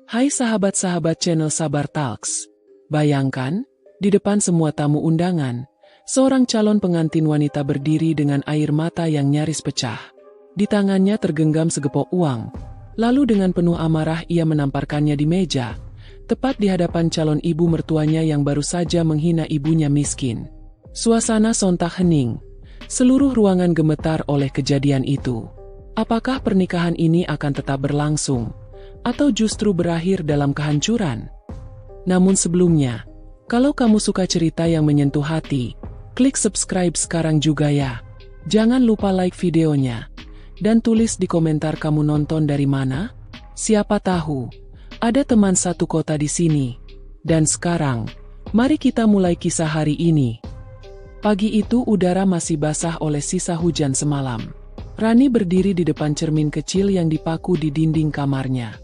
Hai sahabat-sahabat channel Sabar Talks. Bayangkan, di depan semua tamu undangan, seorang calon pengantin wanita berdiri dengan air mata yang nyaris pecah. Di tangannya tergenggam segepok uang, lalu dengan penuh amarah ia menamparkannya di meja, tepat di hadapan calon ibu mertuanya yang baru saja menghina ibunya miskin. Suasana sontak hening, seluruh ruangan gemetar oleh kejadian itu. Apakah pernikahan ini akan tetap berlangsung? Atau justru berakhir dalam kehancuran? Namun sebelumnya, kalau kamu suka cerita yang menyentuh hati, klik subscribe sekarang juga ya. Jangan lupa like videonya, dan tulis di komentar kamu nonton dari mana. Siapa tahu, ada teman satu kota di sini. Dan sekarang, mari kita mulai kisah hari ini. Pagi itu udara masih basah oleh sisa hujan semalam. Rani berdiri di depan cermin kecil yang dipaku di dinding kamarnya.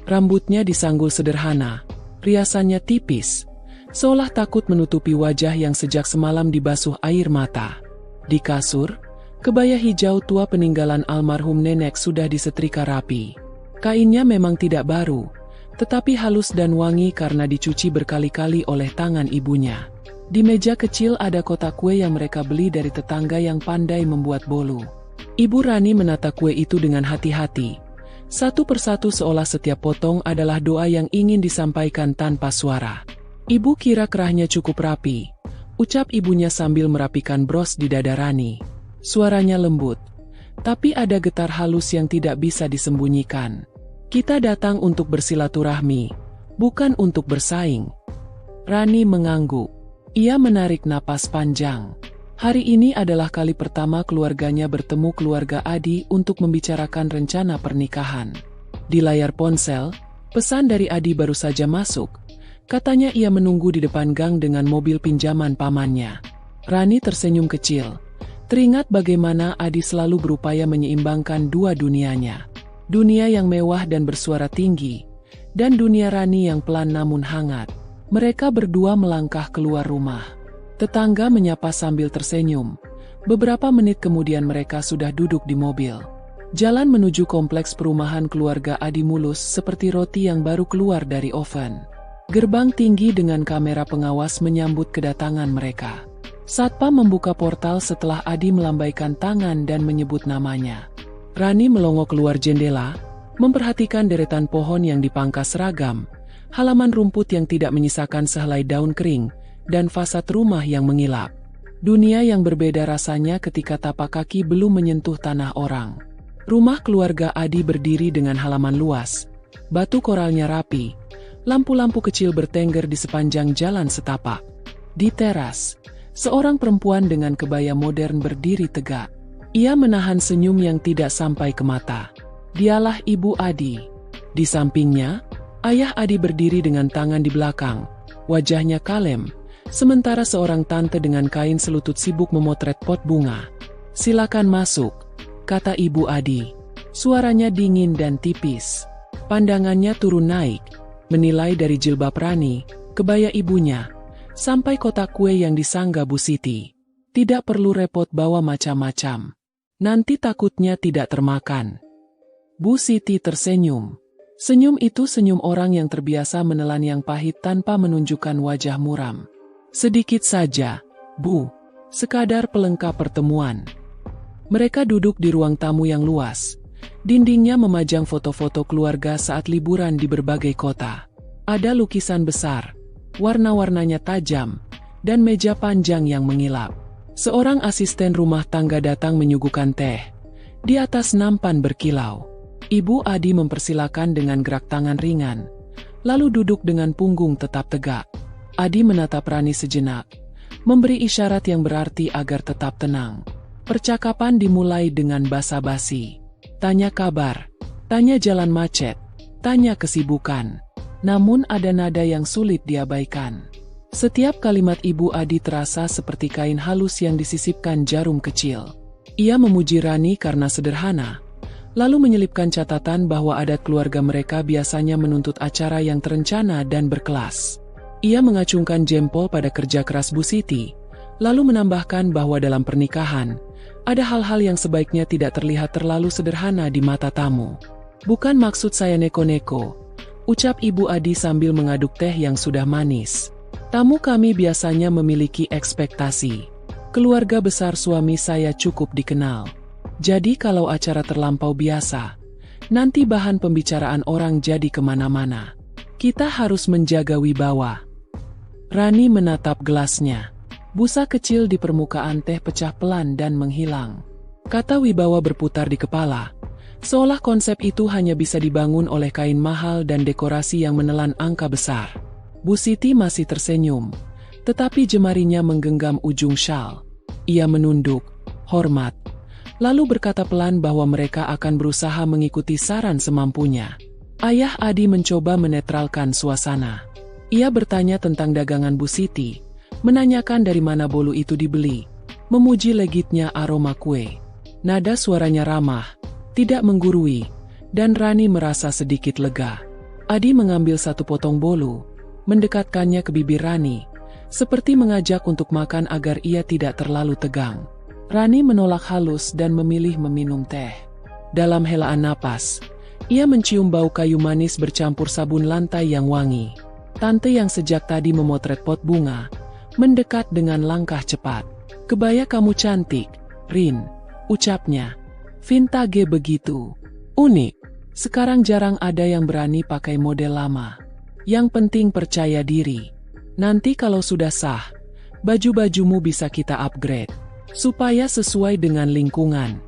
Rambutnya disanggul sederhana, riasannya tipis, seolah takut menutupi wajah yang sejak semalam dibasuh air mata. Di kasur, kebaya hijau tua peninggalan almarhum nenek sudah disetrika rapi. Kainnya memang tidak baru, tetapi halus dan wangi karena dicuci berkali-kali oleh tangan ibunya. Di meja kecil ada kotak kue yang mereka beli dari tetangga yang pandai membuat bolu. Ibu Rani menata kue itu dengan hati-hati. Satu persatu seolah setiap potong adalah doa yang ingin disampaikan tanpa suara. Ibu kira kerahnya cukup rapi, ucap ibunya sambil merapikan bros di dada Rani. Suaranya lembut, tapi ada getar halus yang tidak bisa disembunyikan. Kita datang untuk bersilaturahmi, bukan untuk bersaing. Rani mengangguk. Ia menarik napas panjang. Hari ini adalah kali pertama keluarganya bertemu keluarga Adi untuk membicarakan rencana pernikahan. Di layar ponsel, pesan dari Adi baru saja masuk. Katanya ia menunggu di depan gang dengan mobil pinjaman pamannya. Rani tersenyum kecil. Teringat bagaimana Adi selalu berupaya menyeimbangkan dua dunianya. Dunia yang mewah dan bersuara tinggi, dan dunia Rani yang pelan namun hangat. Mereka berdua melangkah keluar rumah. Tetangga menyapa sambil tersenyum. Beberapa menit kemudian mereka sudah duduk di mobil. Jalan menuju kompleks perumahan keluarga Adi mulus seperti roti yang baru keluar dari oven. Gerbang tinggi dengan kamera pengawas menyambut kedatangan mereka. Satpam membuka portal setelah Adi melambaikan tangan dan menyebut namanya. Rani melongo keluar jendela, memperhatikan deretan pohon yang dipangkas seragam, halaman rumput yang tidak menyisakan sehelai daun kering, dan fasad rumah yang mengilap. Dunia yang berbeda rasanya ketika tapak kaki belum menyentuh tanah orang. Rumah keluarga Adi berdiri dengan halaman luas, batu koralnya rapi, lampu-lampu kecil bertengger di sepanjang jalan setapak. Di teras, seorang perempuan dengan kebaya modern berdiri tegak. Ia menahan senyum yang tidak sampai ke mata. Dialah Ibu Adi. Di sampingnya, Ayah Adi berdiri dengan tangan di belakang, wajahnya kalem. Sementara seorang tante dengan kain selutut sibuk memotret pot bunga. "Silakan masuk," kata Ibu Adi. Suaranya dingin dan tipis. Pandangannya turun naik, menilai dari jilbab Rani, kebaya ibunya, sampai kotak kue yang disangga Bu Siti. Tidak perlu repot bawa macam-macam. Nanti takutnya tidak termakan. Bu Siti tersenyum. Senyum itu senyum orang yang terbiasa menelan yang pahit tanpa menunjukkan wajah muram. "Sedikit saja, Bu. Sekadar pelengkap pertemuan." Mereka duduk di ruang tamu yang luas. Dindingnya memajang foto-foto keluarga saat liburan di berbagai kota. Ada lukisan besar, warna-warnanya tajam, dan meja panjang yang mengilap. Seorang asisten rumah tangga datang menyuguhkan teh. Di atas nampan berkilau. Ibu Adi mempersilakan dengan gerak tangan ringan, lalu duduk dengan punggung tetap tegak. Adi menatap Rani sejenak, memberi isyarat yang berarti agar tetap tenang. Percakapan dimulai dengan basa-basi. Tanya kabar, tanya jalan macet, tanya kesibukan. Namun ada nada yang sulit diabaikan. Setiap kalimat Ibu Adi terasa seperti kain halus yang disisipkan jarum kecil. Ia memuji Rani karena sederhana, lalu menyelipkan catatan bahwa adat keluarga mereka biasanya menuntut acara yang terencana dan berkelas. Ia mengacungkan jempol pada kerja keras Bu Siti, lalu menambahkan bahwa dalam pernikahan, ada hal-hal yang sebaiknya tidak terlihat terlalu sederhana di mata tamu. "Bukan maksud saya neko-neko," ucap Ibu Adi sambil mengaduk teh yang sudah manis. Tamu kami biasanya memiliki ekspektasi. Keluarga besar suami saya cukup dikenal. Jadi kalau acara terlampau biasa, nanti bahan pembicaraan orang jadi kemana-mana. Kita harus menjaga wibawa. Rani menatap gelasnya. Busa kecil di permukaan teh pecah pelan dan menghilang. Kata wibawa berputar di kepala. Seolah konsep itu hanya bisa dibangun oleh kain mahal dan dekorasi yang menelan angka besar. Bu Siti masih tersenyum, tetapi jemarinya menggenggam ujung syal. Ia menunduk, hormat, lalu berkata pelan bahwa mereka akan berusaha mengikuti saran semampunya. Ayah Adi mencoba menetralkan suasana. Ia bertanya tentang dagangan Bu Siti, menanyakan dari mana bolu itu dibeli, memuji legitnya aroma kue. Nada suaranya ramah, tidak menggurui, dan Rani merasa sedikit lega. Adi mengambil satu potong bolu, mendekatkannya ke bibir Rani, seperti mengajak untuk makan agar ia tidak terlalu tegang. Rani menolak halus dan memilih meminum teh. Dalam helaan napas, ia mencium bau kayu manis bercampur sabun lantai yang wangi. Tante yang sejak tadi memotret pot bunga, mendekat dengan langkah cepat. Kebaya kamu cantik, Rin, ucapnya. Vintage begitu. Unik. Sekarang jarang ada yang berani pakai model lama. Yang penting percaya diri. Nanti kalau sudah sah, baju-bajumu bisa kita upgrade, supaya sesuai dengan lingkungan.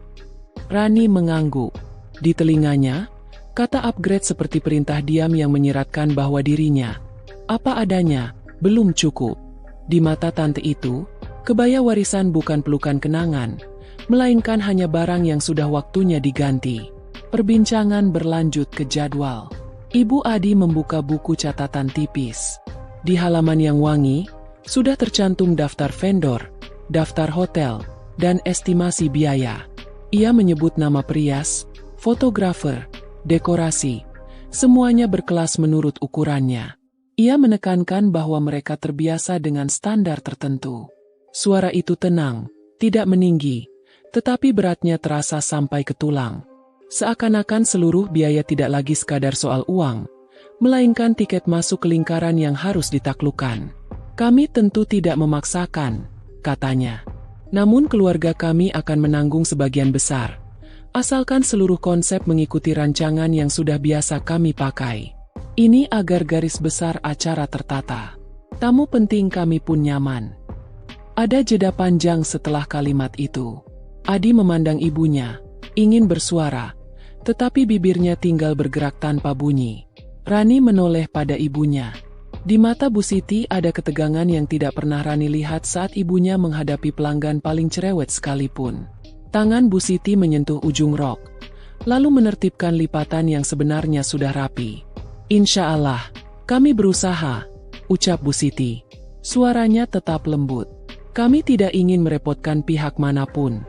Rani mengangguk. Di telinganya, kata upgrade seperti perintah diam yang menyiratkan bahwa dirinya, apa adanya, belum cukup. Di mata tante itu, kebaya warisan bukan pelukan kenangan, melainkan hanya barang yang sudah waktunya diganti. Perbincangan berlanjut ke jadwal. Ibu Adi membuka buku catatan tipis. Di halaman yang wangi, sudah tercantum daftar vendor, daftar hotel, dan estimasi biaya. Ia menyebut nama perias, fotografer, dekorasi, semuanya berkelas menurut ukurannya. Ia menekankan bahwa mereka terbiasa dengan standar tertentu. Suara itu tenang, tidak meninggi, tetapi beratnya terasa sampai ke tulang. Seakan-akan seluruh biaya tidak lagi sekadar soal uang, melainkan tiket masuk ke lingkaran yang harus ditaklukkan. Kami tentu tidak memaksakan, katanya. Namun keluarga kami akan menanggung sebagian besar, asalkan seluruh konsep mengikuti rancangan yang sudah biasa kami pakai. Ini agar garis besar acara tertata. Tamu penting kami pun nyaman. Ada jeda panjang setelah kalimat itu. Adi memandang ibunya, ingin bersuara, tetapi bibirnya tinggal bergerak tanpa bunyi. Rani menoleh pada ibunya. Di mata Bu Siti ada ketegangan yang tidak pernah Rani lihat saat ibunya menghadapi pelanggan paling cerewet sekalipun. Tangan Bu Siti menyentuh ujung rok, lalu menertibkan lipatan yang sebenarnya sudah rapi. Insya Allah, kami berusaha, ucap Bu Siti. Suaranya tetap lembut. Kami tidak ingin merepotkan pihak manapun.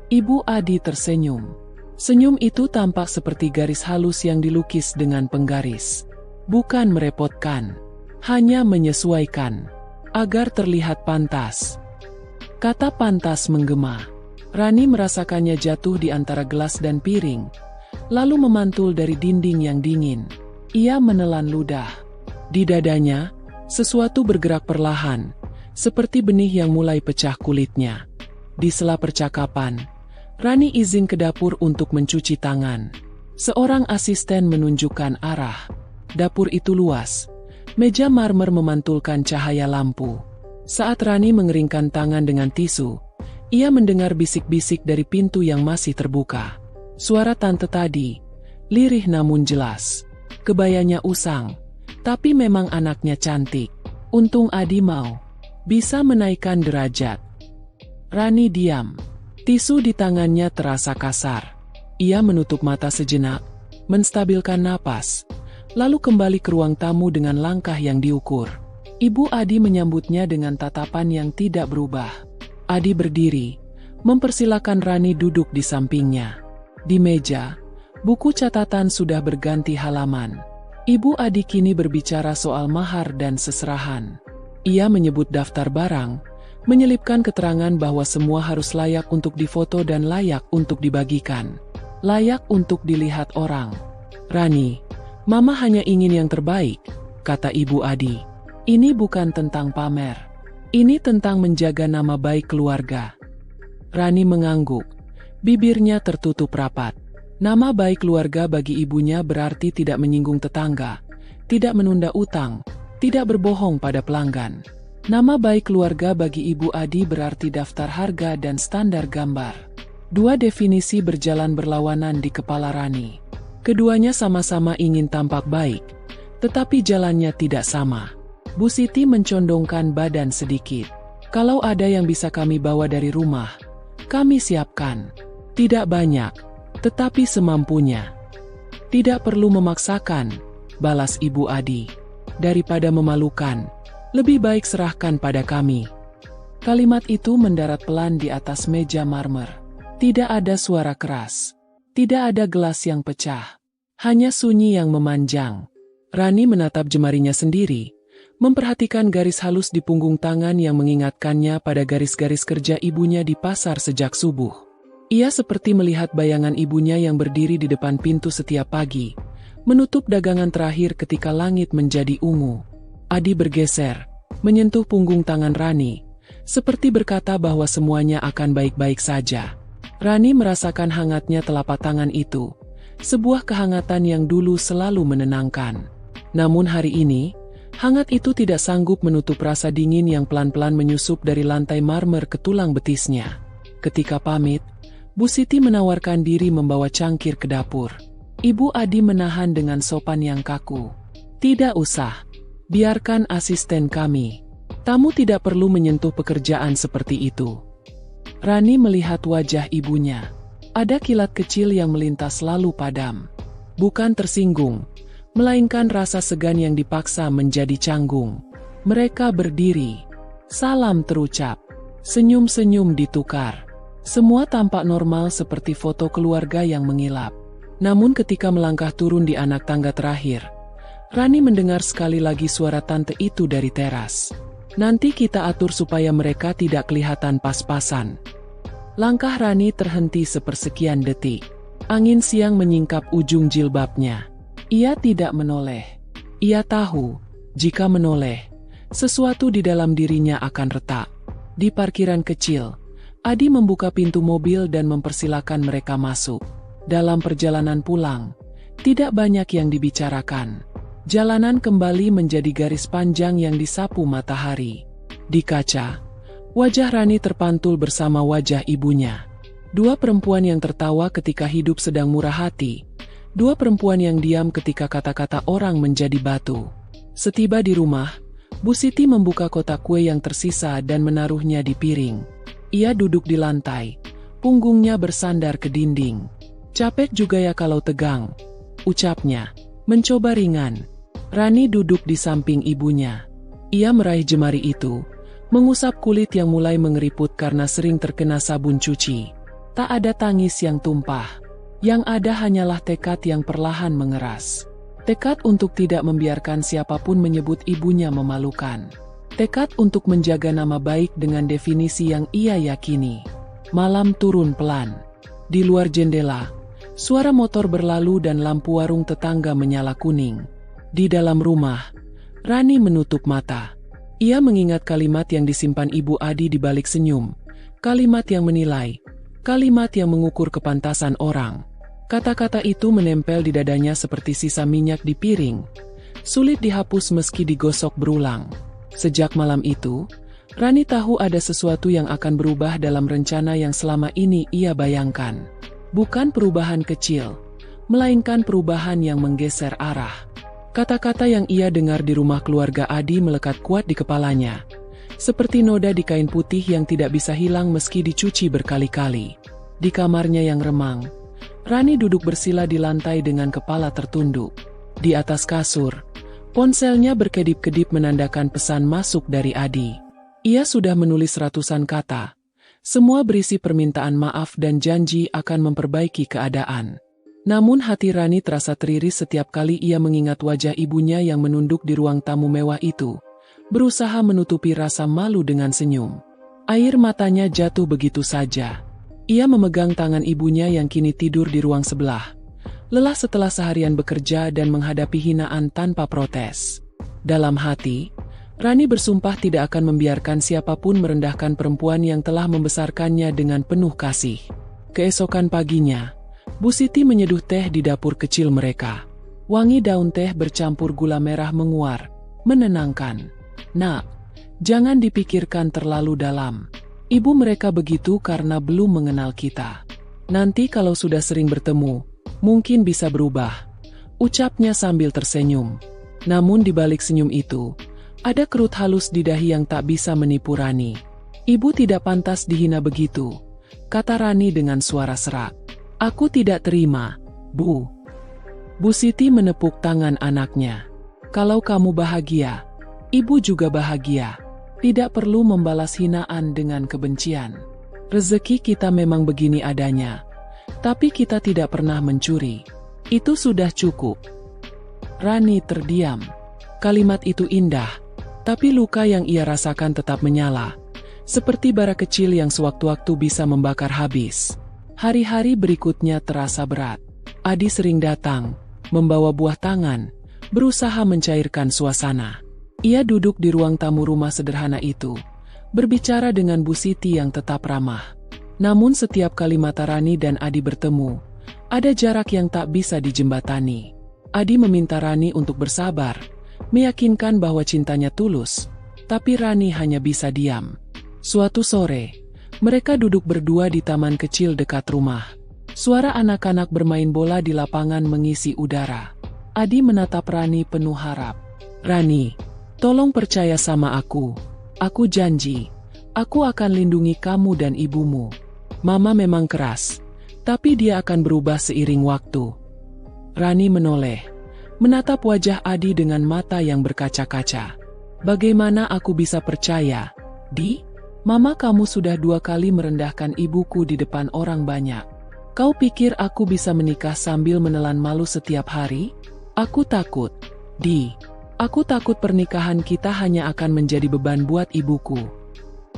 Ibu Adi tersenyum. Senyum itu tampak seperti garis halus yang dilukis dengan penggaris. Bukan merepotkan, hanya menyesuaikan, agar terlihat pantas. Kata pantas menggema. Rani merasakannya jatuh di antara gelas dan piring, lalu memantul dari dinding yang dingin. Ia menelan ludah. Di dadanya, sesuatu bergerak perlahan, seperti benih yang mulai pecah kulitnya. Di sela percakapan, Rani izin ke dapur untuk mencuci tangan. Seorang asisten menunjukkan arah. Dapur itu luas. Meja marmer memantulkan cahaya lampu. Saat Rani mengeringkan tangan dengan tisu, ia mendengar bisik-bisik dari pintu yang masih terbuka. Suara tante tadi, lirih namun jelas. Kebayanya usang, tapi memang anaknya cantik. Untung Adi mau. Bisa menaikkan derajat. Rani diam. Tisu di tangannya terasa kasar. Ia menutup mata sejenak, menstabilkan napas, lalu kembali ke ruang tamu dengan langkah yang diukur. Ibu Adi menyambutnya dengan tatapan yang tidak berubah. Adi berdiri, mempersilakan Rani duduk di sampingnya. Di meja, buku catatan sudah berganti halaman. Ibu Adi kini berbicara soal mahar dan seserahan. Ia menyebut daftar barang, menyelipkan keterangan bahwa semua harus layak untuk difoto dan layak untuk dibagikan. Layak untuk dilihat orang. Rani, Mama hanya ingin yang terbaik, kata Ibu Adi. Ini bukan tentang pamer. Ini tentang menjaga nama baik keluarga. Rani mengangguk. Bibirnya tertutup rapat. Nama baik keluarga bagi ibunya berarti tidak menyinggung tetangga, tidak menunda utang, tidak berbohong pada pelanggan. Nama baik keluarga bagi Ibu Adi berarti daftar harga dan standar gambar. Dua definisi berjalan berlawanan di kepala Rani. Keduanya sama-sama ingin tampak baik, tetapi jalannya tidak sama. Bu Siti mencondongkan badan sedikit. Kalau ada yang bisa kami bawa dari rumah, kami siapkan. Tidak banyak, tetapi semampunya. Tidak perlu memaksakan, balas Ibu Adi. Daripada memalukan, lebih baik serahkan pada kami. Kalimat itu mendarat pelan di atas meja marmer. Tidak ada suara keras. Tidak ada gelas yang pecah. Hanya sunyi yang memanjang. Rani menatap jemarinya sendiri, memperhatikan garis halus di punggung tangan yang mengingatkannya pada garis-garis kerja ibunya di pasar sejak subuh. Ia seperti melihat bayangan ibunya yang berdiri di depan pintu setiap pagi, menutup dagangan terakhir ketika langit menjadi ungu. Adi bergeser, menyentuh punggung tangan Rani, seperti berkata bahwa semuanya akan baik-baik saja. Rani merasakan hangatnya telapak tangan itu, sebuah kehangatan yang dulu selalu menenangkan. Namun hari ini, hangat itu tidak sanggup menutup rasa dingin yang pelan-pelan menyusup dari lantai marmer ke tulang betisnya. Ketika pamit, Bu Siti menawarkan diri membawa cangkir ke dapur. Ibu Adi menahan dengan sopan yang kaku. Tidak usah. Biarkan asisten kami. Tamu tidak perlu menyentuh pekerjaan seperti itu. Rani melihat wajah ibunya. Ada kilat kecil yang melintas lalu padam. Bukan tersinggung, melainkan rasa segan yang dipaksa menjadi canggung. Mereka berdiri. Salam terucap. Senyum-senyum ditukar. Semua tampak normal seperti foto keluarga yang mengilap. Namun ketika melangkah turun di anak tangga terakhir, Rani mendengar sekali lagi suara tante itu dari teras. Nanti kita atur supaya mereka tidak kelihatan pas-pasan. Langkah Rani terhenti sepersekian detik. Angin siang menyingkap ujung jilbabnya. Ia tidak menoleh. Ia tahu, jika menoleh, sesuatu di dalam dirinya akan retak. Di parkiran kecil, Adi membuka pintu mobil dan mempersilakan mereka masuk. Dalam perjalanan pulang, tidak banyak yang dibicarakan. Jalanan kembali menjadi garis panjang yang disapu matahari. Di kaca, wajah Rani terpantul bersama wajah ibunya. Dua perempuan yang tertawa ketika hidup sedang murah hati. Dua perempuan yang diam ketika kata-kata orang menjadi batu. Setiba di rumah, Bu Siti membuka kotak kue yang tersisa dan menaruhnya di piring. Ia duduk di lantai, punggungnya bersandar ke dinding. Capek juga ya kalau tegang, ucapnya, mencoba ringan. Rani duduk di samping ibunya. Ia meraih jemari itu, mengusap kulit yang mulai mengeriput karena sering terkena sabun cuci. Tak ada tangis yang tumpah. Yang ada hanyalah tekad yang perlahan mengeras. Tekad untuk tidak membiarkan siapapun menyebut ibunya memalukan. Tekad untuk menjaga nama baik dengan definisi yang ia yakini. Malam turun pelan. Di luar jendela, suara motor berlalu dan lampu warung tetangga menyala kuning. Di dalam rumah, Rani menutup mata. Ia mengingat kalimat yang disimpan Ibu Adi di balik senyum. Kalimat yang menilai. Kalimat yang mengukur kepantasan orang. Kata-kata itu menempel di dadanya seperti sisa minyak di piring. Sulit dihapus meski digosok berulang. Sejak malam itu, Rani tahu ada sesuatu yang akan berubah dalam rencana yang selama ini ia bayangkan. Bukan perubahan kecil, melainkan perubahan yang menggeser arah. Kata-kata yang ia dengar di rumah keluarga Adi melekat kuat di kepalanya. Seperti noda di kain putih yang tidak bisa hilang meski dicuci berkali-kali. Di kamarnya yang remang, Rani duduk bersila di lantai dengan kepala tertunduk. Di atas kasur, ponselnya berkedip-kedip menandakan pesan masuk dari Adi. Ia sudah menulis ratusan kata. Semua berisi permintaan maaf dan janji akan memperbaiki keadaan. Namun hati Rani terasa teriris setiap kali ia mengingat wajah ibunya yang menunduk di ruang tamu mewah itu, berusaha menutupi rasa malu dengan senyum. Air matanya jatuh begitu saja. Ia memegang tangan ibunya yang kini tidur di ruang sebelah, lelah setelah seharian bekerja dan menghadapi hinaan tanpa protes. Dalam hati, Rani bersumpah tidak akan membiarkan siapapun merendahkan perempuan yang telah membesarkannya dengan penuh kasih. Keesokan paginya, Bu Siti menyeduh teh di dapur kecil mereka. Wangi daun teh bercampur gula merah menguar, menenangkan. "Nak, jangan dipikirkan terlalu dalam. Ibu mereka begitu karena belum mengenal kita. Nanti kalau sudah sering bertemu, mungkin bisa berubah," ucapnya sambil tersenyum. Namun di balik senyum itu, ada kerut halus di dahi yang tak bisa menipu Rani. "Ibu tidak pantas dihina begitu," kata Rani dengan suara serak. "Aku tidak terima, Bu." Bu Siti menepuk tangan anaknya. "Kalau kamu bahagia, ibu juga bahagia. Tidak perlu membalas hinaan dengan kebencian. Rezeki kita memang begini adanya, tapi kita tidak pernah mencuri. Itu sudah cukup." Rani terdiam. Kalimat itu indah, tapi luka yang ia rasakan tetap menyala, seperti bara kecil yang sewaktu-waktu bisa membakar habis. Hari-hari berikutnya terasa berat. Adi sering datang, membawa buah tangan, berusaha mencairkan suasana. Ia duduk di ruang tamu rumah sederhana itu, berbicara dengan Bu Siti yang tetap ramah. Namun setiap kali mata Rani dan Adi bertemu, ada jarak yang tak bisa dijembatani. Adi meminta Rani untuk bersabar, meyakinkan bahwa cintanya tulus, tapi Rani hanya bisa diam. Suatu sore, mereka duduk berdua di taman kecil dekat rumah. Suara anak-anak bermain bola di lapangan mengisi udara. Adi menatap Rani penuh harap. "Rani, tolong percaya sama aku. Aku janji, aku akan lindungi kamu dan ibumu. Mama memang keras, tapi dia akan berubah seiring waktu." Rani menoleh, menatap wajah Adi dengan mata yang berkaca-kaca. "Bagaimana aku bisa percaya, Di? Mama kamu sudah 2 kali merendahkan ibuku di depan orang banyak. Kau pikir aku bisa menikah sambil menelan malu setiap hari? Aku takut, Di. Aku takut pernikahan kita hanya akan menjadi beban buat ibuku."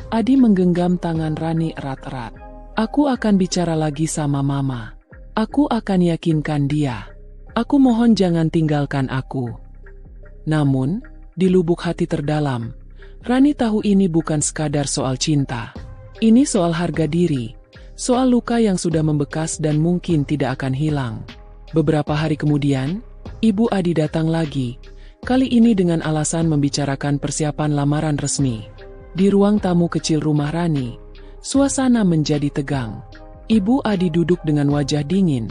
Adi menggenggam tangan Rani erat-erat. "Aku akan bicara lagi sama Mama. Aku akan yakinkan dia. Aku mohon jangan tinggalkan aku." Namun, di lubuk hati terdalam, Rani tahu ini bukan sekadar soal cinta. Ini soal harga diri, soal luka yang sudah membekas dan mungkin tidak akan hilang. Beberapa hari kemudian, Ibu Adi datang lagi, kali ini dengan alasan membicarakan persiapan lamaran resmi. Di ruang tamu kecil rumah Rani, suasana menjadi tegang. Ibu Adi duduk dengan wajah dingin,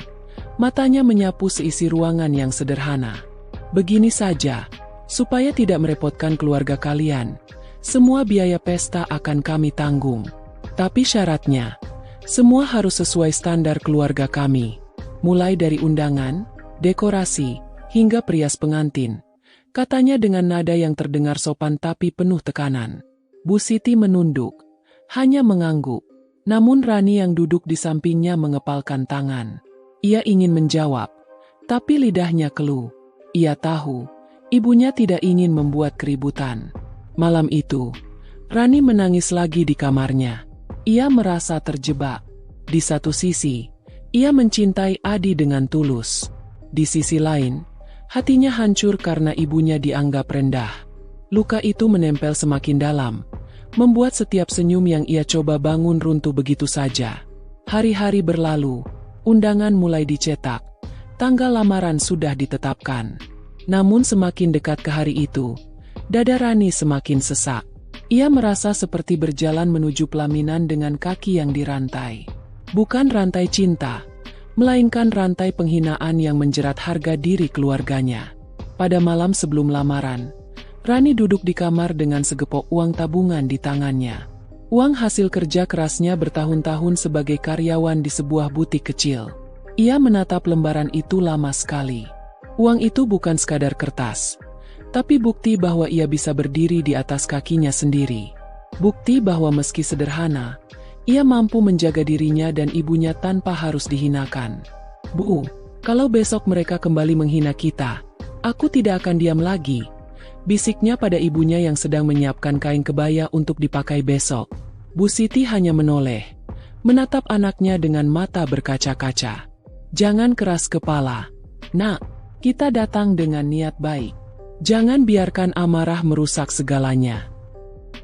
matanya menyapu seisi ruangan yang sederhana. "Begini saja, supaya tidak merepotkan keluarga kalian, semua biaya pesta akan kami tanggung. Tapi syaratnya, semua harus sesuai standar keluarga kami. Mulai dari undangan, dekorasi, hingga perias pengantin," katanya dengan nada yang terdengar sopan tapi penuh tekanan. Bu Siti menunduk, hanya mengangguk. Namun Rani yang duduk di sampingnya mengepalkan tangan. Ia ingin menjawab, tapi lidahnya keluh. Ia tahu, ibunya tidak ingin membuat keributan. Malam itu, Rani menangis lagi di kamarnya. Ia merasa terjebak. Di satu sisi, ia mencintai Adi dengan tulus. Di sisi lain, hatinya hancur karena ibunya dianggap rendah. Luka itu menempel semakin dalam, membuat setiap senyum yang ia coba bangun runtuh begitu saja. Hari-hari berlalu. Undangan mulai dicetak, tanggal lamaran sudah ditetapkan. Namun semakin dekat ke hari itu, dada Rani semakin sesak. Ia merasa seperti berjalan menuju pelaminan dengan kaki yang dirantai. Bukan rantai cinta, melainkan rantai penghinaan yang menjerat harga diri keluarganya. Pada malam sebelum lamaran, Rani duduk di kamar dengan segepok uang tabungan di tangannya. Uang hasil kerja kerasnya bertahun-tahun sebagai karyawan di sebuah butik kecil. Ia menatap lembaran itu lama sekali. Uang itu bukan sekadar kertas, tapi bukti bahwa ia bisa berdiri di atas kakinya sendiri. Bukti bahwa meski sederhana, ia mampu menjaga dirinya dan ibunya tanpa harus dihinakan. "Bu, kalau besok mereka kembali menghina kita, aku tidak akan diam lagi," bisiknya pada ibunya yang sedang menyiapkan kain kebaya untuk dipakai besok. Bu Siti hanya menoleh, menatap anaknya dengan mata berkaca-kaca. "Jangan keras kepala, Nak, kita datang dengan niat baik. Jangan biarkan amarah merusak segalanya.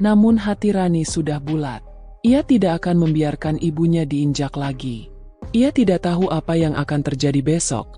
Namun hati Rani sudah bulat. Ia tidak akan membiarkan ibunya diinjak lagi. Ia tidak tahu apa yang akan terjadi besok,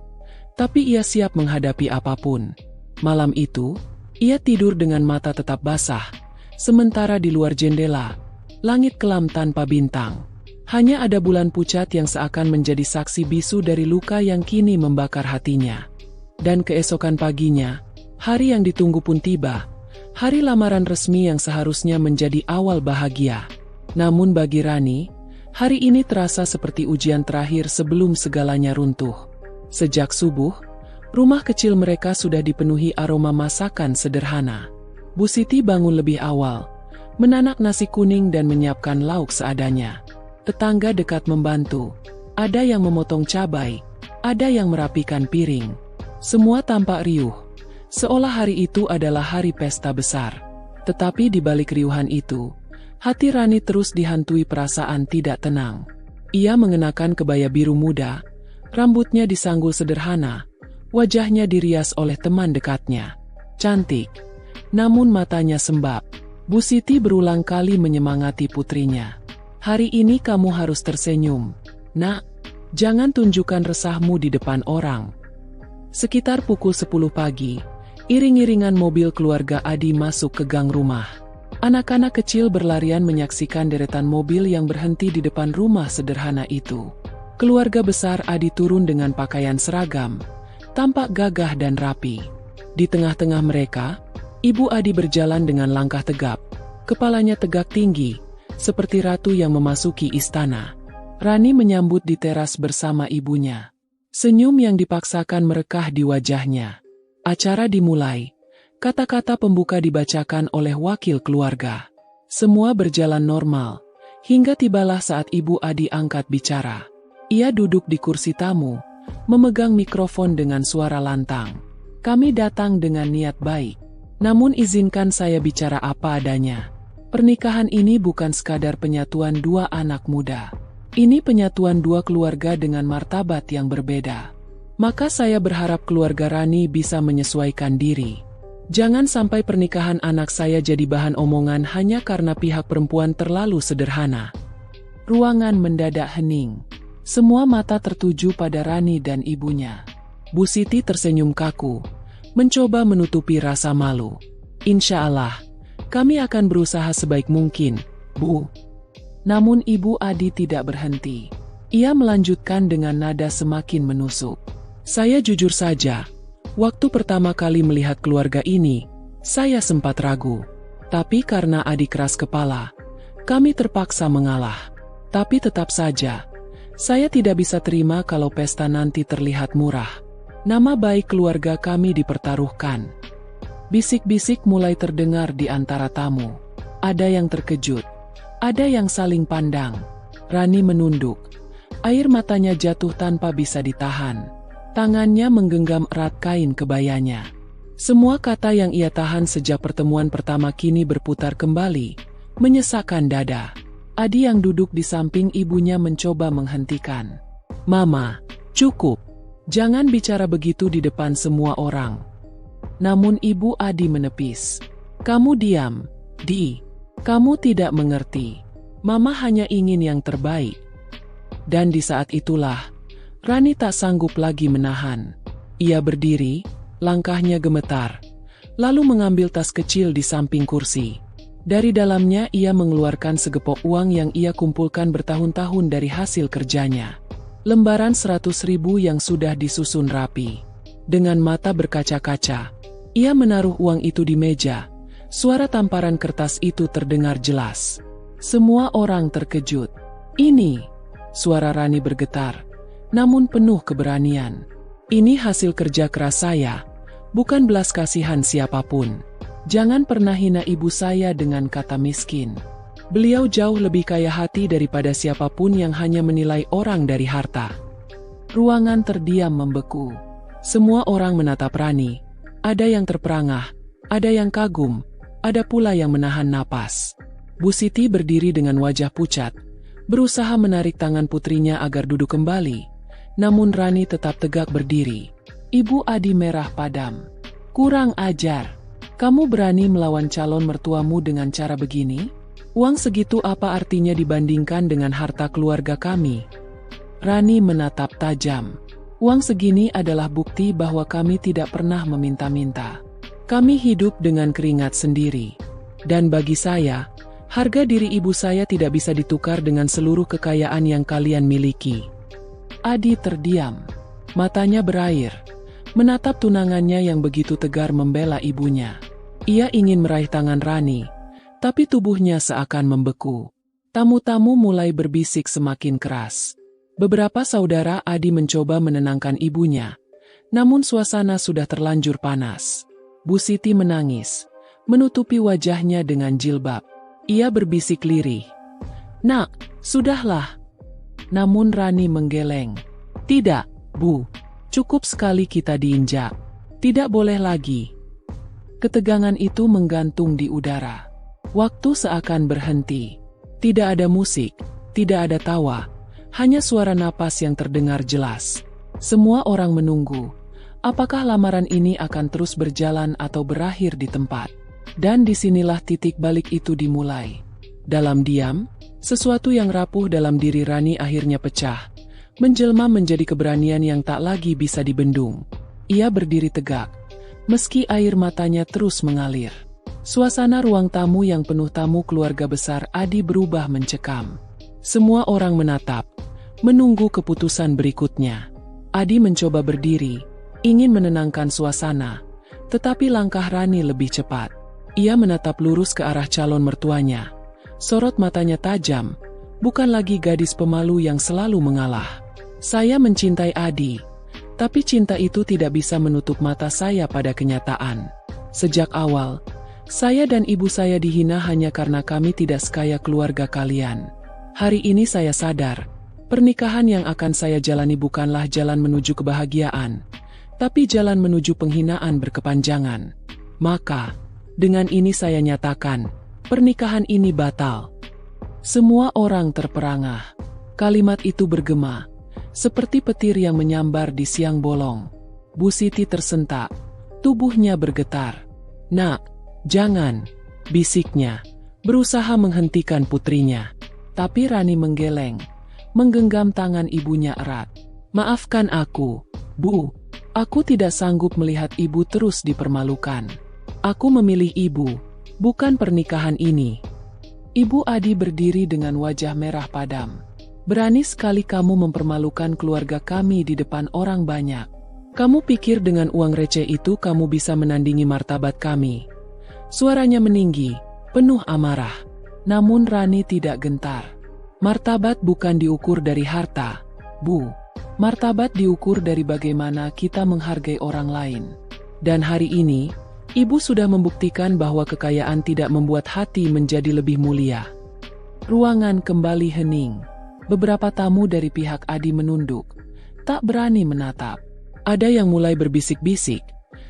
tapi ia siap menghadapi apapun. Malam itu, ia tidur dengan mata tetap basah, sementara di luar jendela, langit kelam tanpa bintang. Hanya ada bulan pucat yang seakan menjadi saksi bisu dari luka yang kini membakar hatinya. Dan keesokan paginya, hari yang ditunggu pun tiba. Hari lamaran resmi yang seharusnya menjadi awal bahagia. Namun bagi Rani, hari ini terasa seperti ujian terakhir sebelum segalanya runtuh. Sejak subuh, rumah kecil mereka sudah dipenuhi aroma masakan sederhana. Bu Siti bangun lebih awal, menanak nasi kuning dan menyiapkan lauk seadanya. Tetangga dekat membantu. Ada yang memotong cabai, ada yang merapikan piring. Semua tampak riuh, seolah hari itu adalah hari pesta besar. Tetapi di balik riuhan itu, hati Rani terus dihantui perasaan tidak tenang. Ia mengenakan kebaya biru muda, rambutnya disanggul sederhana, wajahnya dirias oleh teman dekatnya. Cantik, namun matanya sembab. Bu Siti berulang kali menyemangati putrinya. Hari ini kamu harus tersenyum. Nak, jangan tunjukkan resahmu di depan orang. Sekitar pukul 10 pagi, iring-iringan mobil keluarga Adi masuk ke gang rumah. Anak-anak kecil berlarian menyaksikan deretan mobil yang berhenti di depan rumah sederhana itu. Keluarga besar Adi turun dengan pakaian seragam, tampak gagah dan rapi. Di tengah-tengah mereka, Ibu Adi berjalan dengan langkah tegap, kepalanya tegak tinggi, seperti ratu yang memasuki istana. Rani menyambut di teras bersama ibunya. Senyum yang dipaksakan merekah di wajahnya. Acara dimulai. Kata-kata pembuka dibacakan oleh wakil keluarga. Semua berjalan normal, hingga tibalah saat Ibu Adi angkat bicara. Ia duduk di kursi tamu, memegang mikrofon dengan suara lantang. Kami datang dengan niat baik. Namun izinkan saya bicara apa adanya. Pernikahan ini bukan sekadar penyatuan dua anak muda. Ini penyatuan dua keluarga dengan martabat yang berbeda. Maka saya berharap keluarga Rani bisa menyesuaikan diri. Jangan sampai pernikahan anak saya jadi bahan omongan hanya karena pihak perempuan terlalu sederhana. Ruangan mendadak hening. Semua mata tertuju pada Rani dan ibunya. Bu Siti tersenyum kaku, mencoba menutupi rasa malu. Insya Allah, kami akan berusaha sebaik mungkin, Bu. Namun Ibu Adi tidak berhenti. Ia melanjutkan dengan nada semakin menusuk. Saya jujur saja, waktu pertama kali melihat keluarga ini, saya sempat ragu. Tapi karena Adi keras kepala, kami terpaksa mengalah. Tapi tetap saja, saya tidak bisa terima kalau pesta nanti terlihat murah. Nama baik keluarga kami dipertaruhkan. Bisik-bisik mulai terdengar di antara tamu. Ada yang terkejut, ada yang saling pandang. Rani menunduk. Air matanya jatuh tanpa bisa ditahan. Tangannya menggenggam erat kain kebayanya. Semua kata yang ia tahan sejak pertemuan pertama kini berputar kembali, menyesakkan dada. Adi yang duduk di samping ibunya mencoba menghentikan. Mama, cukup. Jangan bicara begitu di depan semua orang. Namun Ibu Adi menepis. Kamu diam, Di. Kamu tidak mengerti. Mama hanya ingin yang terbaik. Dan di saat itulah, Rani tak sanggup lagi menahan. Ia berdiri, langkahnya gemetar, lalu mengambil tas kecil di samping kursi. Dari dalamnya ia mengeluarkan segepok uang yang ia kumpulkan bertahun-tahun dari hasil kerjanya. Lembaran 100.000 yang sudah disusun rapi. Dengan mata berkaca-kaca, ia menaruh uang itu di meja. Suara tamparan kertas itu terdengar jelas. Semua orang terkejut. Ini, suara Rani bergetar, namun penuh keberanian. Ini hasil kerja keras saya, bukan belas kasihan siapapun. Jangan pernah hina ibu saya dengan kata miskin. Beliau jauh lebih kaya hati daripada siapapun yang hanya menilai orang dari harta. Ruangan terdiam membeku. Semua orang menatap Rani. Ada yang terperangah, ada yang kagum, ada pula yang menahan napas. Bu Siti berdiri dengan wajah pucat, berusaha menarik tangan putrinya agar duduk kembali. Namun Rani tetap tegak berdiri. Ibu Adi merah padam. Kurang ajar. Kamu berani melawan calon mertuamu dengan cara begini? Uang segitu apa artinya dibandingkan dengan harta keluarga kami? Rani menatap tajam. Uang segini adalah bukti bahwa kami tidak pernah meminta-minta. Kami hidup dengan keringat sendiri. Dan bagi saya, harga diri ibu saya tidak bisa ditukar dengan seluruh kekayaan yang kalian miliki. Adi terdiam. Matanya berair. Menatap tunangannya yang begitu tegar membela ibunya. Ia ingin meraih tangan Rani, tapi tubuhnya seakan membeku. Tamu-tamu mulai berbisik semakin keras. Beberapa saudara Adi mencoba menenangkan ibunya, namun suasana sudah terlanjur panas. Bu Siti menangis, menutupi wajahnya dengan jilbab. Ia berbisik lirih. "Nak, sudahlah." Namun Rani menggeleng. "Tidak, Bu. Cukup sekali kita diinjak. Tidak boleh lagi." Ketegangan itu menggantung di udara. Waktu seakan berhenti. Tidak ada musik, tidak ada tawa, hanya suara napas yang terdengar jelas. Semua orang menunggu. Apakah lamaran ini akan terus berjalan atau berakhir di tempat? Dan disinilah titik balik itu dimulai. Dalam diam, sesuatu yang rapuh dalam diri Rani akhirnya pecah. Menjelma menjadi keberanian yang tak lagi bisa dibendung. Ia berdiri tegak, meski air matanya terus mengalir. Suasana ruang tamu yang penuh tamu keluarga besar Adi berubah mencekam. Semua orang menatap, menunggu keputusan berikutnya. Adi mencoba berdiri, ingin menenangkan suasana, tetapi langkah Rani lebih cepat. Ia menatap lurus ke arah calon mertuanya. Sorot matanya tajam, bukan lagi gadis pemalu yang selalu mengalah. "Saya mencintai Adi, tapi cinta itu tidak bisa menutup mata saya pada kenyataan. Sejak awal, saya dan ibu saya dihina hanya karena kami tidak sekaya keluarga kalian. Hari ini saya sadar, pernikahan yang akan saya jalani bukanlah jalan menuju kebahagiaan, tapi jalan menuju penghinaan berkepanjangan. Maka, dengan ini saya nyatakan, pernikahan ini batal." Semua orang terperangah. Kalimat itu bergema, seperti petir yang menyambar di siang bolong. Bu Siti tersentak, tubuhnya bergetar. "Nak, jangan," bisiknya, berusaha menghentikan putrinya. Tapi Rani menggeleng, menggenggam tangan ibunya erat. "Maafkan aku, Bu. Aku tidak sanggup melihat ibu terus dipermalukan. Aku memilih ibu, bukan pernikahan ini." Ibu Adi berdiri dengan wajah merah padam. "Berani sekali kamu mempermalukan keluarga kami di depan orang banyak. Kamu pikir dengan uang receh itu kamu bisa menandingi martabat kami?" Suaranya meninggi, penuh amarah. Namun Rani tidak gentar. "Martabat bukan diukur dari harta, Bu. Martabat diukur dari bagaimana kita menghargai orang lain. Dan hari ini, ibu sudah membuktikan bahwa kekayaan tidak membuat hati menjadi lebih mulia." Ruangan kembali hening. Beberapa tamu dari pihak Adi menunduk, tak berani menatap. Ada yang mulai berbisik-bisik.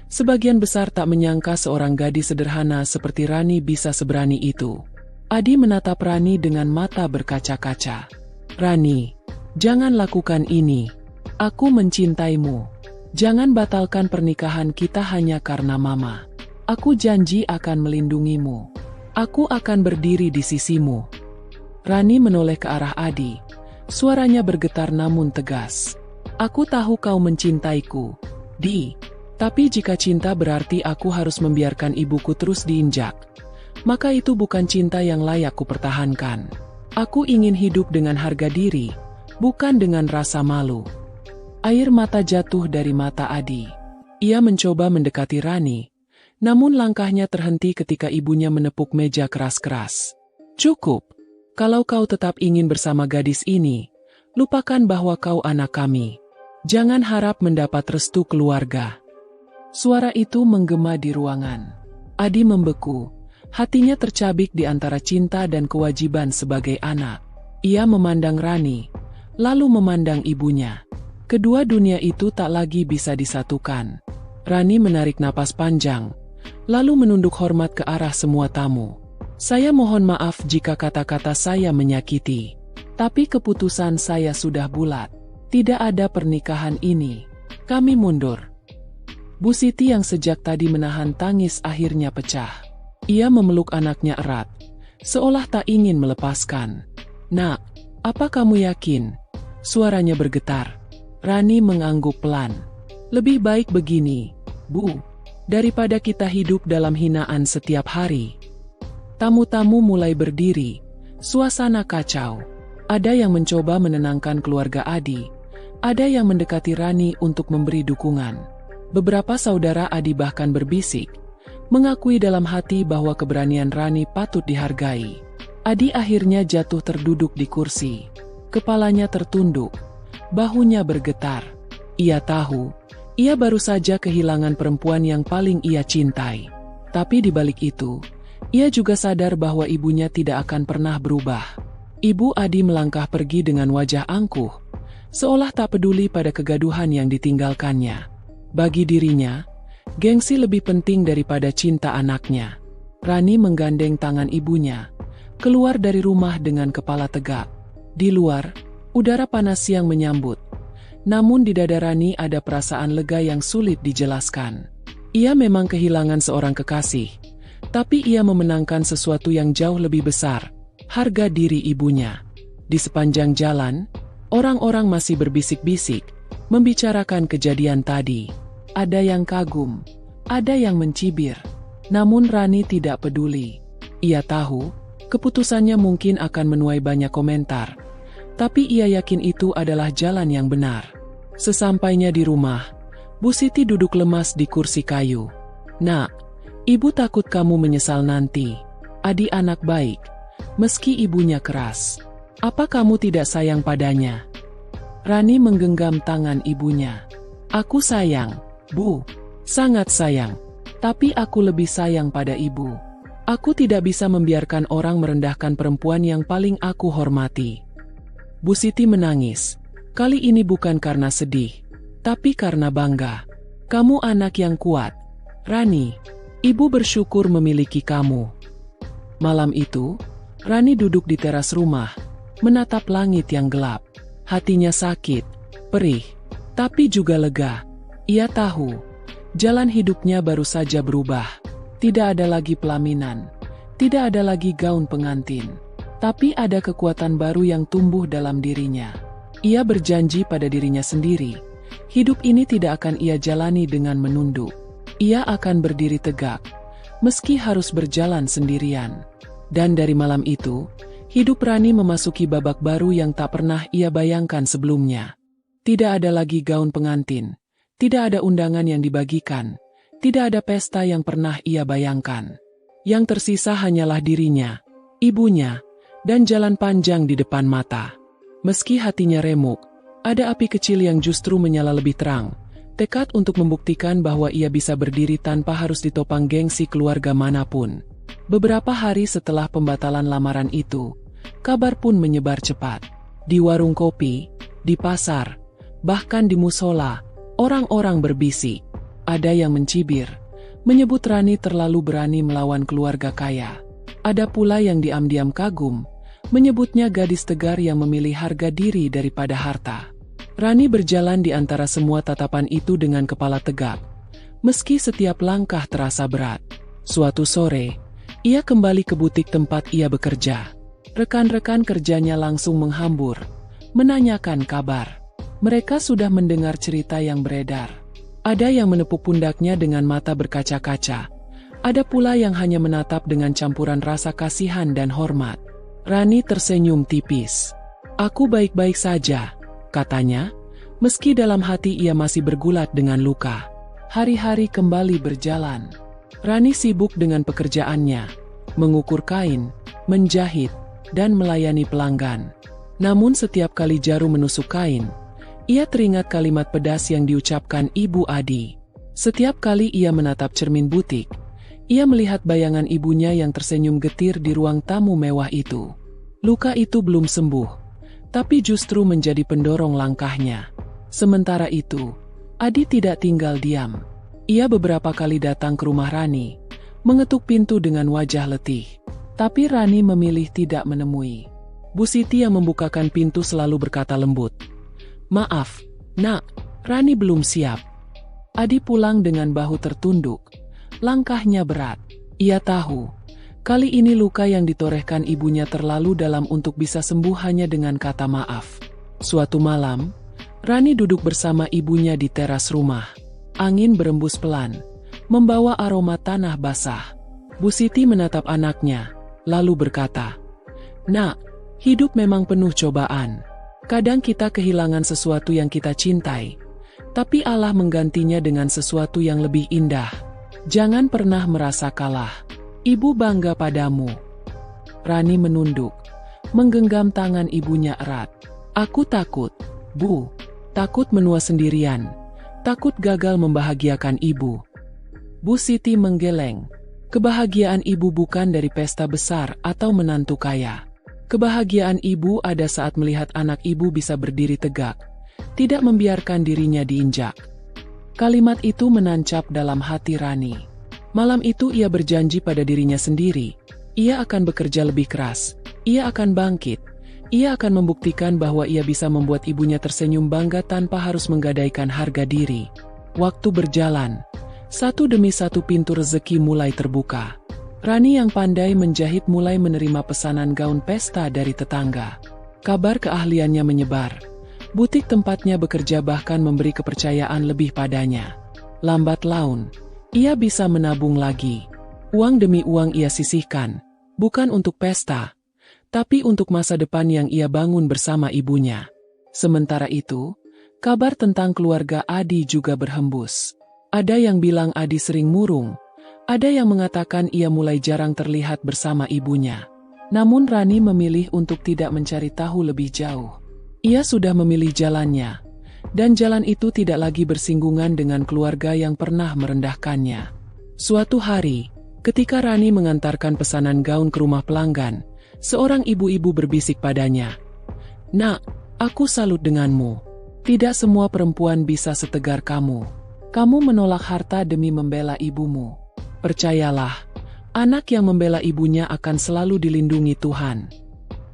Sebagian besar tak menyangka seorang gadis sederhana seperti Rani bisa seberani itu. Adi menatap Rani dengan mata berkaca-kaca. "Rani, jangan lakukan ini. Aku mencintaimu. Jangan batalkan pernikahan kita hanya karena Mama. Aku janji akan melindungimu. Aku akan berdiri di sisimu." Rani menoleh ke arah Adi. Suaranya bergetar namun tegas. "Aku tahu kau mencintaiku, Di. Tapi jika cinta berarti aku harus membiarkan ibuku terus diinjak, maka itu bukan cinta yang layak kupertahankan. Aku ingin hidup dengan harga diri, bukan dengan rasa malu." Air mata jatuh dari mata Adi. Ia mencoba mendekati Rani, namun langkahnya terhenti ketika ibunya menepuk meja keras-keras. "Cukup. Kalau kau tetap ingin bersama gadis ini, lupakan bahwa kau anak kami. Jangan harap mendapat restu keluarga." Suara itu menggema di ruangan. Adi membeku, hatinya tercabik di antara cinta dan kewajiban sebagai anak. Ia memandang Rani, lalu memandang ibunya. Kedua dunia itu tak lagi bisa disatukan. Rani menarik napas panjang, lalu menunduk hormat ke arah semua tamu. "Saya mohon maaf jika kata-kata saya menyakiti. Tapi keputusan saya sudah bulat. Tidak ada pernikahan ini. Kami mundur." Bu Siti yang sejak tadi menahan tangis akhirnya pecah. Ia memeluk anaknya erat, seolah tak ingin melepaskan. "Nak, apa kamu yakin?" Suaranya bergetar. Rani mengangguk pelan. "Lebih baik begini, Bu, daripada kita hidup dalam hinaan setiap hari." Tamu-tamu mulai berdiri. Suasana kacau. Ada yang mencoba menenangkan keluarga Adi. Ada yang mendekati Rani untuk memberi dukungan. Beberapa saudara Adi bahkan berbisik, mengakui dalam hati bahwa keberanian Rani patut dihargai. Adi akhirnya jatuh terduduk di kursi. Kepalanya tertunduk, bahunya bergetar. Ia tahu, ia baru saja kehilangan perempuan yang paling ia cintai. Tapi di balik itu, ia juga sadar bahwa ibunya tidak akan pernah berubah. Ibu Adi melangkah pergi dengan wajah angkuh, seolah tak peduli pada kegaduhan yang ditinggalkannya. Bagi dirinya, gengsi lebih penting daripada cinta anaknya. Rani menggandeng tangan ibunya, keluar dari rumah dengan kepala tegak. Di luar, udara panas siang menyambut. Namun di dada Rani ada perasaan lega yang sulit dijelaskan. Ia memang kehilangan seorang kekasih, tapi ia memenangkan sesuatu yang jauh lebih besar, harga diri ibunya. Di sepanjang jalan, orang-orang masih berbisik-bisik, membicarakan kejadian tadi. Ada yang kagum, ada yang mencibir. Namun Rani tidak peduli. Ia tahu, keputusannya mungkin akan menuai banyak komentar. Tapi ia yakin itu adalah jalan yang benar. Sesampainya di rumah, Bu Siti duduk lemas di kursi kayu. "Nak, ibu takut kamu menyesal nanti. Adi anak baik, meski ibunya keras. Apa kamu tidak sayang padanya?" Rani menggenggam tangan ibunya. "Aku sayang, Bu, sangat sayang. Tapi aku lebih sayang pada ibu. Aku tidak bisa membiarkan orang merendahkan perempuan yang paling aku hormati." Bu Siti menangis. Kali ini bukan karena sedih, tapi karena bangga. "Kamu anak yang kuat, Rani. Ibu bersyukur memiliki kamu." Malam itu, Rani duduk di teras rumah, menatap langit yang gelap. Hatinya sakit, perih, tapi juga lega. Ia tahu, jalan hidupnya baru saja berubah. Tidak ada lagi pelaminan, tidak ada lagi gaun pengantin, tapi ada kekuatan baru yang tumbuh dalam dirinya. Ia berjanji pada dirinya sendiri, hidup ini tidak akan ia jalani dengan menunduk. Ia akan berdiri tegak, meski harus berjalan sendirian. Dan dari malam itu, hidup Rani memasuki babak baru yang tak pernah ia bayangkan sebelumnya. Tidak ada lagi gaun pengantin. Tidak ada undangan yang dibagikan, tidak ada pesta yang pernah ia bayangkan. Yang tersisa hanyalah dirinya, ibunya, dan jalan panjang di depan mata. Meski hatinya remuk, ada api kecil yang justru menyala lebih terang, tekad untuk membuktikan bahwa ia bisa berdiri tanpa harus ditopang gengsi keluarga manapun. Beberapa hari setelah pembatalan lamaran itu, kabar pun menyebar cepat. Di warung kopi, di pasar, bahkan di musola, orang-orang berbisik. Ada yang mencibir, menyebut Rani terlalu berani melawan keluarga kaya. Ada pula yang diam-diam kagum, menyebutnya gadis tegar yang memilih harga diri daripada harta. Rani berjalan di antara semua tatapan itu dengan kepala tegak, meski setiap langkah terasa berat. Suatu sore, ia kembali ke butik tempat ia bekerja. Rekan-rekan kerjanya langsung menghambur, menanyakan kabar. Mereka sudah mendengar cerita yang beredar. Ada yang menepuk pundaknya dengan mata berkaca-kaca. Ada pula yang hanya menatap dengan campuran rasa kasihan dan hormat. Rani tersenyum tipis. "Aku baik-baik saja," katanya, meski dalam hati ia masih bergulat dengan luka. Hari-hari kembali berjalan. Rani sibuk dengan pekerjaannya, mengukur kain, menjahit, dan melayani pelanggan. Namun setiap kali jarum menusuk kain, ia teringat kalimat pedas yang diucapkan Ibu Adi. Setiap kali ia menatap cermin butik, ia melihat bayangan ibunya yang tersenyum getir di ruang tamu mewah itu. Luka itu belum sembuh, tapi justru menjadi pendorong langkahnya. Sementara itu, Adi tidak tinggal diam. Ia beberapa kali datang ke rumah Rani, mengetuk pintu dengan wajah letih. Tapi Rani memilih tidak menemui. Bu Siti yang membukakan pintu selalu berkata lembut, "Maaf, Nak, Rani belum siap." Adi pulang dengan bahu tertunduk. Langkahnya berat. Ia tahu, kali ini luka yang ditorehkan ibunya terlalu dalam untuk bisa sembuh hanya dengan kata maaf. Suatu malam, Rani duduk bersama ibunya di teras rumah. Angin berembus pelan, membawa aroma tanah basah. Bu Siti menatap anaknya, lalu berkata, "Nak, hidup memang penuh cobaan. Kadang kita kehilangan sesuatu yang kita cintai, tapi Allah menggantinya dengan sesuatu yang lebih indah. Jangan pernah merasa kalah. Ibu bangga padamu." Rani menunduk, menggenggam tangan ibunya erat. "Aku takut, Bu. Takut menua sendirian. Takut gagal membahagiakan ibu." Bu Siti menggeleng. Kebahagiaan ibu bukan dari pesta besar atau menantu kaya. Kebahagiaan ibu ada saat melihat anak ibu bisa berdiri tegak, tidak membiarkan dirinya diinjak. Kalimat itu menancap dalam hati Rani. Malam itu ia berjanji pada dirinya sendiri, ia akan bekerja lebih keras, ia akan bangkit, ia akan membuktikan bahwa ia bisa membuat ibunya tersenyum bangga tanpa harus menggadaikan harga diri. Waktu berjalan, satu demi satu pintu rezeki mulai terbuka. Rani yang pandai menjahit mulai menerima pesanan gaun pesta dari tetangga. Kabar keahliannya menyebar. Butik tempatnya bekerja bahkan memberi kepercayaan lebih padanya. Lambat laun, ia bisa menabung lagi. Uang demi uang ia sisihkan, bukan untuk pesta, tapi untuk masa depan yang ia bangun bersama ibunya. Sementara itu, kabar tentang keluarga Adi juga berhembus. Ada yang bilang Adi sering murung, ada yang mengatakan ia mulai jarang terlihat bersama ibunya. Namun Rani memilih untuk tidak mencari tahu lebih jauh. Ia sudah memilih jalannya, dan jalan itu tidak lagi bersinggungan dengan keluarga yang pernah merendahkannya. Suatu hari, ketika Rani mengantarkan pesanan gaun ke rumah pelanggan, seorang ibu-ibu berbisik padanya, "Nak, aku salut denganmu. Tidak semua perempuan bisa setegar kamu. Kamu menolak harta demi membela ibumu. Percayalah, anak yang membela ibunya akan selalu dilindungi Tuhan."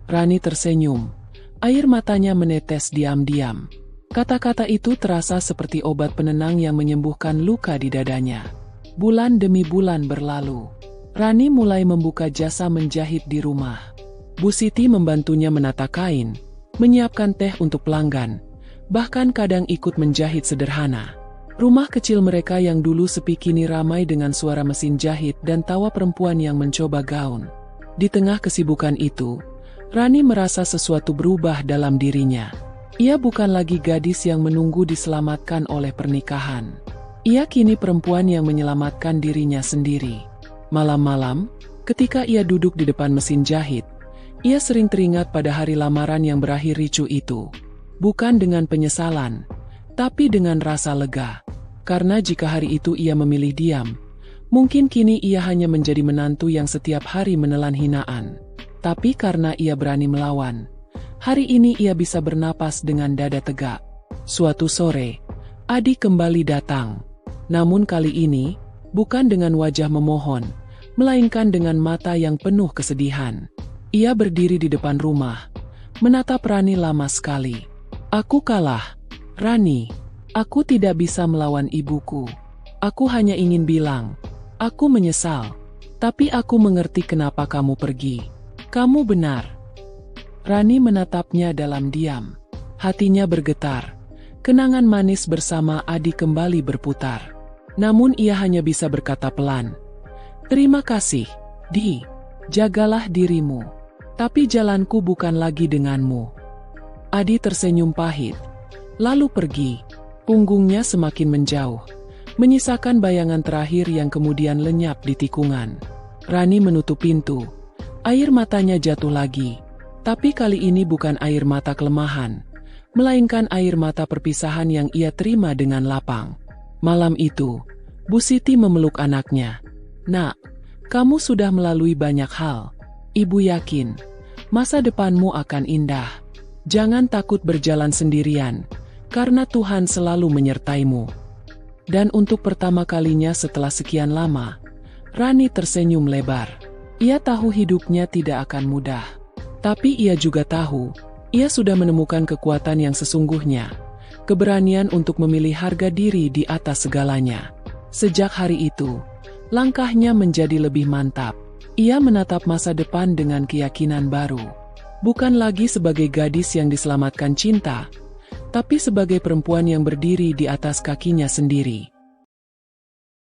Rani tersenyum. Air matanya menetes diam-diam. Kata-kata itu terasa seperti obat penenang yang menyembuhkan luka di dadanya. Bulan demi bulan berlalu. Rani mulai membuka jasa menjahit di rumah. Bu Siti membantunya menata kain, menyiapkan teh untuk pelanggan, bahkan kadang ikut menjahit sederhana. Rumah kecil mereka yang dulu sepi kini ramai dengan suara mesin jahit dan tawa perempuan yang mencoba gaun. Di tengah kesibukan itu, Rani merasa sesuatu berubah dalam dirinya. Ia bukan lagi gadis yang menunggu diselamatkan oleh pernikahan. Ia kini perempuan yang menyelamatkan dirinya sendiri. Malam-malam, ketika ia duduk di depan mesin jahit, ia sering teringat pada hari lamaran yang berakhir ricu itu. Bukan dengan penyesalan, tapi dengan rasa lega. Karena jika hari itu ia memilih diam, mungkin kini ia hanya menjadi menantu yang setiap hari menelan hinaan. Tapi karena ia berani melawan, hari ini ia bisa bernapas dengan dada tegak. Suatu sore, Adi kembali datang. Namun kali ini, bukan dengan wajah memohon, melainkan dengan mata yang penuh kesedihan. Ia berdiri di depan rumah, menatap Rani lama sekali. "Aku kalah, Rani. Aku tidak bisa melawan ibuku. Aku hanya ingin bilang, aku menyesal. Tapi aku mengerti kenapa kamu pergi. Kamu benar." Rani menatapnya dalam diam. Hatinya bergetar. Kenangan manis bersama Adi kembali berputar. Namun ia hanya bisa berkata pelan, "Terima kasih, Di. Jagalah dirimu. Tapi jalanku bukan lagi denganmu." Adi tersenyum pahit, lalu pergi. Punggungnya semakin menjauh, menyisakan bayangan terakhir yang kemudian lenyap di tikungan. Rani menutup pintu. Air matanya jatuh lagi. Tapi kali ini bukan air mata kelemahan, melainkan air mata perpisahan yang ia terima dengan lapang. Malam itu, Bu Siti memeluk anaknya. "Nak, kamu sudah melalui banyak hal. Ibu yakin, masa depanmu akan indah. Jangan takut berjalan sendirian, karena Tuhan selalu menyertaimu." Dan untuk pertama kalinya setelah sekian lama, Rani tersenyum lebar. Ia tahu hidupnya tidak akan mudah. Tapi ia juga tahu, ia sudah menemukan kekuatan yang sesungguhnya. keberanian untuk memilih harga diri di atas segalanya. Sejak hari itu, langkahnya menjadi lebih mantap. Ia menatap masa depan dengan keyakinan baru. Bukan lagi sebagai gadis yang diselamatkan cinta, tapi sebagai perempuan yang berdiri di atas kakinya sendiri.